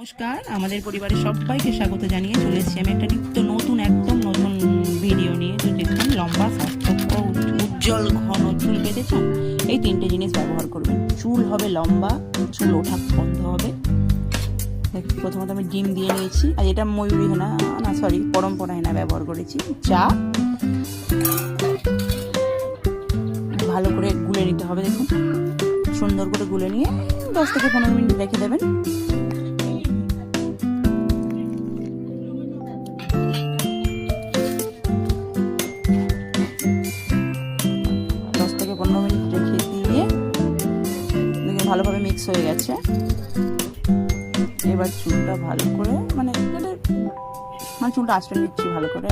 নমস্কার, আমাদের পরিবারের সবাইকে স্বাগত জানিয়ে চলে এসেছি আমি একটা একদম নতুন ভিডিও নিয়ে। তো দেখুন, লম্বা স্বাস্থ্যকর উজ্জ্বল ঘন চুল পেতে চান, এই তিনটে জিনিস ব্যবহার করবেন। চুল হবে লম্বা, চুল ওঠা বন্ধ হবে। দেখুন, প্রথমত আমি ডিম দিয়ে নিয়েছি, আর এটা ময়ূরী হেনা পরম্পরা হেনা ব্যবহার করেছি। চা ভালো করে গুলে নিতে হবে। দেখুন, সুন্দর করে গুলে নিয়ে 10 থেকে 15 মিনিট রেখে দেবেন। ভালোভাবে মিক্স হয়ে গেছে। এবার চুলটা ভালো করে চুলটা আঁচড়ে নিচ্ছি ভালো করে।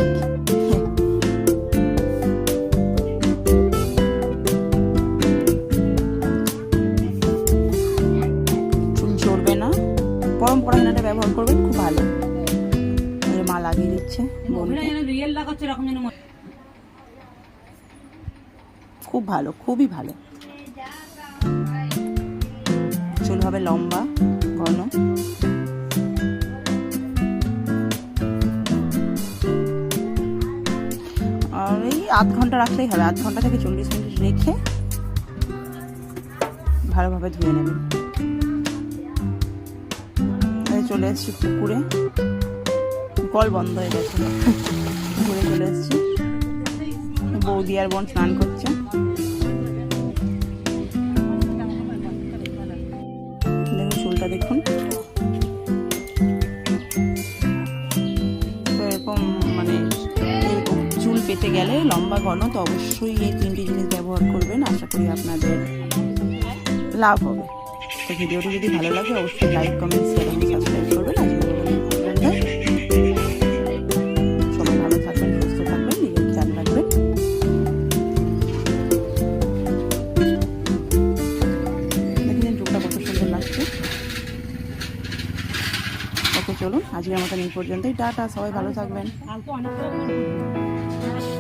চুল ঝরবে না, পরম্পরা হেনাটা ব্যবহার করবেন, খুব ভালো। মা লাগিয়ে দিচ্ছে, খুব ভালো, খুবই ভালো। চুল হবে লম্বা ঘন। আর এই আধ ঘন্টা রাখলেই হবে, আধ ঘন্টা থেকে 40 মিনিট রেখে ভালোভাবে ধুয়ে নেবেন। চলে এসছি পুকুরে, কল বন্ধ হয়ে গেছে, পুকুরে চলে এসছি। বৌদি আর বোন স্নান করছে। চুলটা দেখুন, তো এরকম এরকম চুল পেতে গেলে লম্বা ঘন, তো অবশ্যই এই তিনটি জিনিস ব্যবহার করবেন। আশা করি আপনাদের লাভ হবে। তো ভিডিওটি যদি ভালো লাগে অবশ্যই লাইক, কমেন্ট, শেয়ার এবং সাবস্ক্রাইব করবেন। সবাই ভালো থাকবেন, সুস্থ থাকবেন, নিজের খেয়াল রাখবেন। দেখেন চুলটা কত সুন্দর লাগছে। ওকে, চলুন আজকের মতন এই পর্যন্তই। টাটা, সবাই ভালো থাকবেন।